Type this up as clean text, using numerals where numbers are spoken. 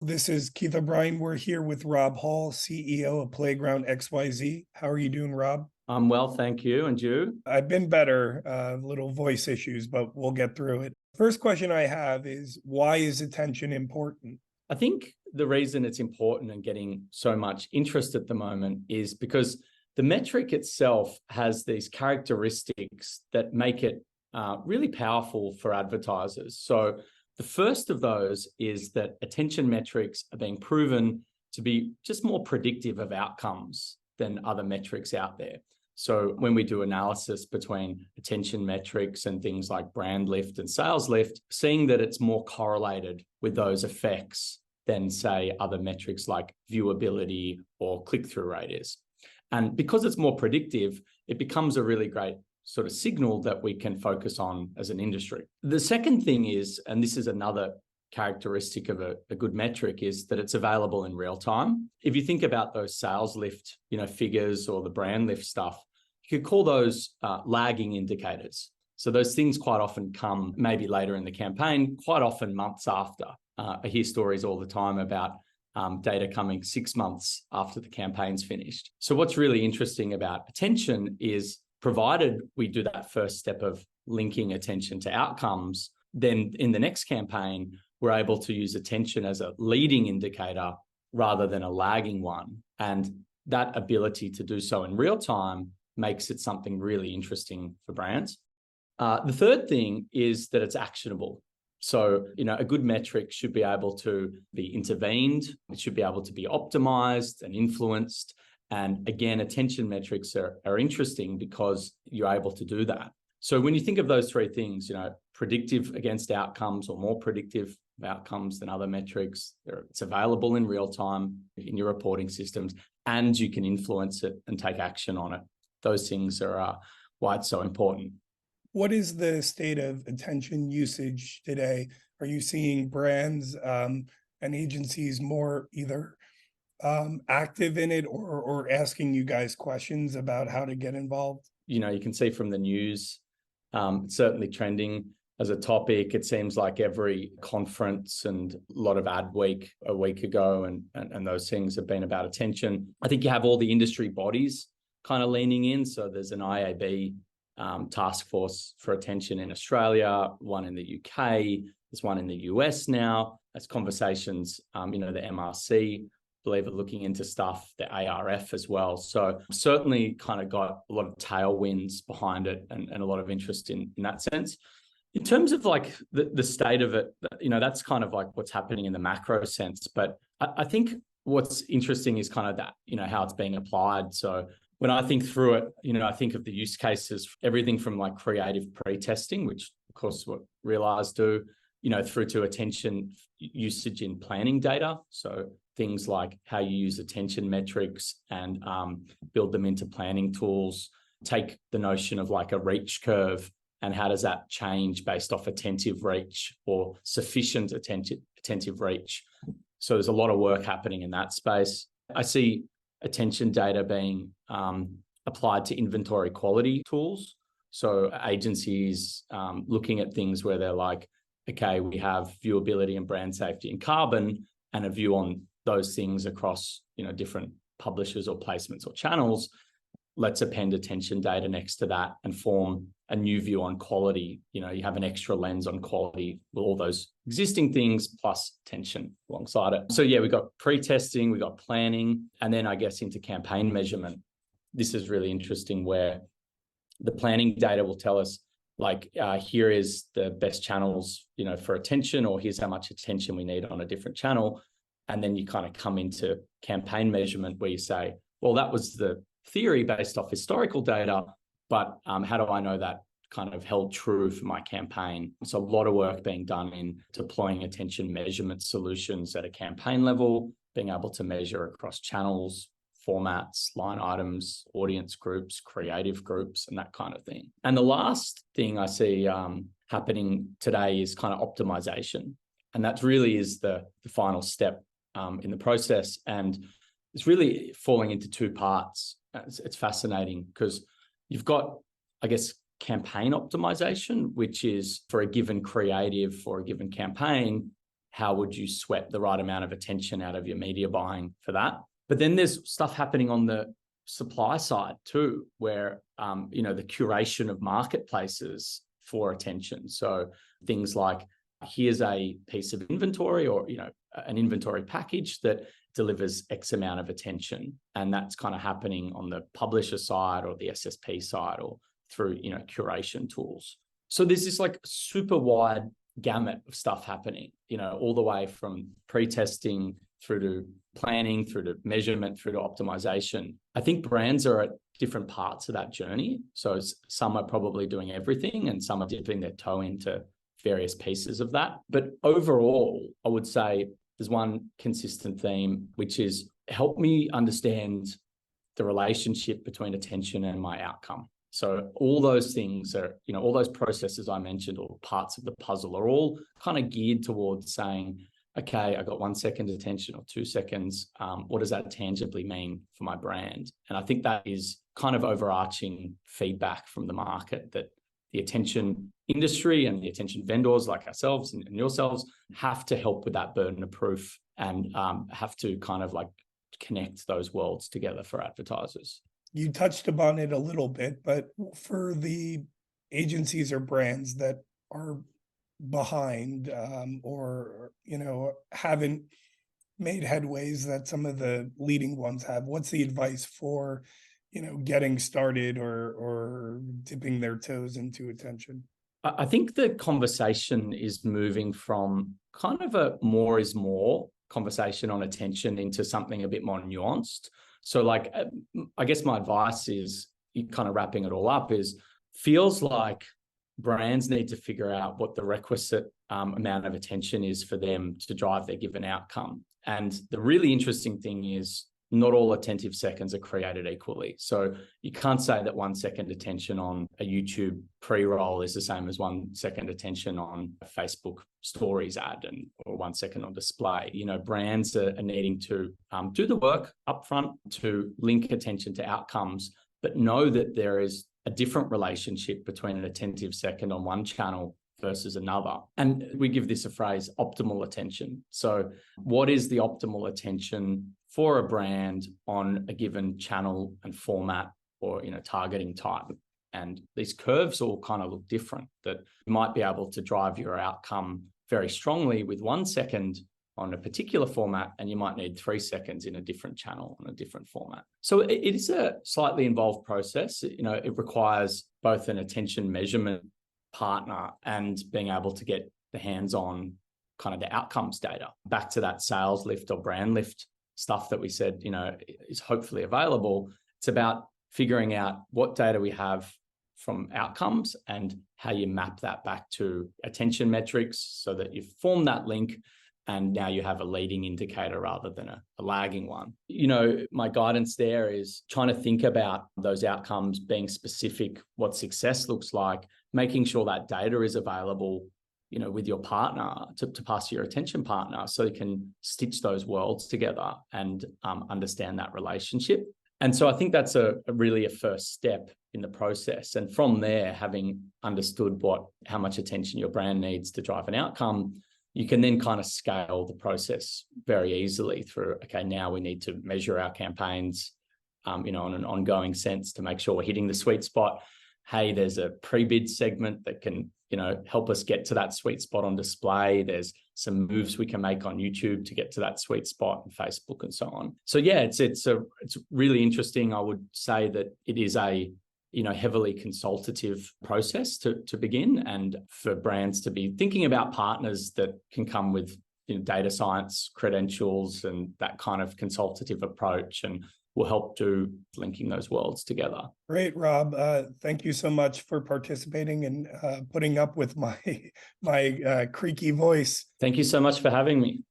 This is Keith O'Brien. We're here with Rob Hall, CEO of Playground XYZ. How are you doing, Rob? I'm well, thank you. And you? I've been better, little voice issues, but we'll get through it. First question I have is, why is attention important? I think the reason it's important and getting so much interest at the moment is because the metric itself has these characteristics that make it really powerful for advertisers. So the first of those is that attention metrics are being proven to be just more predictive of outcomes than other metrics out there. So when we do analysis between attention metrics and things like brand lift and sales lift, seeing that it's more correlated with those effects than, say, other metrics like viewability or click-through rate is. And because it's more predictive, it becomes a really great sort of signal that we can focus on as an industry. The second thing is, and this is another characteristic of a good metric, is that it's available in real time. If you think about those sales lift, figures or the brand lift stuff, you could call those lagging indicators. So those things quite often come maybe later in the campaign, quite often months after. I hear stories all the time about data coming 6 months after the campaign's finished. So what's really interesting about attention is, provided we do that first step of linking attention to outcomes, then in the next campaign, we're able to use attention as a leading indicator rather than a lagging one. And that ability to do so in real time makes it something really interesting for brands. The third thing is that it's actionable. So, a good metric should be able to be intervened. It should be able to be optimized and influenced. And again, attention metrics are interesting because you're able to do that. So when you think of those three things, predictive against outcomes or more predictive outcomes than other metrics, it's available in real time in your reporting systems, and you can influence it and take action on it. Those things are why it's so important. What is the state of attention usage today? Are you seeing brands and agencies more either active in it or asking you guys questions about how to get involved? You can see from the news, it's certainly trending as a topic. It seems like every conference and a lot of ad week a week ago and those things have been about attention. I think you have all the industry bodies kind of leaning in. So there's an IAB task force for attention in Australia, one in the UK, there's one in the US now. There's conversations, the MRC, believe are looking into stuff, the ARF as well. So certainly kind of got a lot of tailwinds behind it and a lot of interest in that sense. In terms of like the state of it, that's kind of like what's happening in the macro sense. But I think what's interesting is kind of that, how it's being applied. So when I think through it, I think of the use cases, everything from like creative pre-testing, which of course what Realeyes do, through to attention usage in planning data. So things like how you use attention metrics and build them into planning tools. Take the notion of like a reach curve and how does that change based off attentive reach or sufficient attentive reach. So there's a lot of work happening in that space. I see attention data being applied to inventory quality tools. So agencies looking at things where they're like, okay, we have viewability and brand safety and carbon and a view on those things across, different publishers or placements or channels. Let's append attention data next to that and form a new view on quality. You have an extra lens on quality with all those existing things plus attention alongside it. So yeah, we've got pre-testing, we've got planning, and then I guess into campaign measurement. This is really interesting where the planning data will tell us like, here is the best channels, for attention, or here's how much attention we need on a different channel. And then you kind of come into campaign measurement where you say, well, that was the theory based off historical data, but how do I know that kind of held true for my campaign? So a lot of work being done in deploying attention measurement solutions at a campaign level, being able to measure across channels, formats, line items, audience groups, creative groups, and that kind of thing. And the last thing I see happening today is kind of optimization. And that really is the final step in the process. And it's really falling into two parts. It's fascinating because you've got, I guess, campaign optimization, which is for a given creative or a given campaign, how would you sweat the right amount of attention out of your media buying for that? But then there's stuff happening on the supply side too, where, the curation of marketplaces for attention. So things like, here's a piece of inventory or, an inventory package that delivers X amount of attention. And that's kind of happening on the publisher side or the SSP side or through, curation tools. So there's this like super wide gamut of stuff happening, all the way from pre-testing through to planning, through to measurement, through to optimization. I think brands are at different parts of that journey. So some are probably doing everything and some are dipping their toe into various pieces of that. But overall, I would say there's one consistent theme, which is help me understand the relationship between attention and my outcome. So all those things are, all those processes I mentioned, or parts of the puzzle, are all kind of geared towards saying, okay, I got 1 second attention or 2 seconds. What does that tangibly mean for my brand? And I think that is kind of overarching feedback from the market, that the attention industry and the attention vendors like ourselves and yourselves have to help with that burden of proof and have to kind of like connect those worlds together for advertisers. You touched upon it a little bit, but for the agencies or brands that are behind or haven't made headways that some of the leading ones have, what's the advice for getting started or dipping their toes into attention? I think the conversation is moving from kind of a more is more conversation on attention into something a bit more nuanced. So like, I guess my advice is, kind of wrapping it all up, is feels like brands need to figure out what the requisite amount of attention is for them to drive their given outcome. And the really interesting thing is not all attentive seconds are created equally. So you can't say that 1 second attention on a YouTube pre-roll is the same as 1 second attention on a Facebook stories ad or 1 second on display. Brands are needing to do the work upfront to link attention to outcomes, but know that there is a different relationship between an attentive second on one channel versus another. And we give this a phrase, optimal attention. So what is the optimal attention for a brand on a given channel and format or, targeting type? And these curves all kind of look different, that you might be able to drive your outcome very strongly with 1 second on a particular format, and you might need 3 seconds in a different channel on a different format. So it is a slightly involved process. It requires both an attention measurement partner and being able to get the hands on kind of the outcomes data. Back to that sales lift or brand lift stuff that we said, is hopefully available. It's about figuring out what data we have from outcomes and how you map that back to attention metrics so that you form that link and now you have a leading indicator rather than a lagging one. My guidance there is trying to think about those outcomes being specific, what success looks like, making sure that data is available, with your partner to pass to your attention partner so you can stitch those worlds together and understand that relationship. And so I think that's really a first step in the process. And from there, having understood how much attention your brand needs to drive an outcome, you can then kind of scale the process very easily through, okay, now we need to measure our campaigns, on an ongoing sense to make sure we're hitting the sweet spot. Hey, there's a pre-bid segment that can, help us get to that sweet spot on display. There's some moves we can make on YouTube to get to that sweet spot on Facebook and so on. So yeah, it's really interesting. I would say that it is a heavily consultative process to begin, and for brands to be thinking about partners that can come with data science credentials and that kind of consultative approach, and will help do linking those worlds together. Great, Rob. Thank you so much for participating and putting up with my creaky voice. Thank you so much for having me.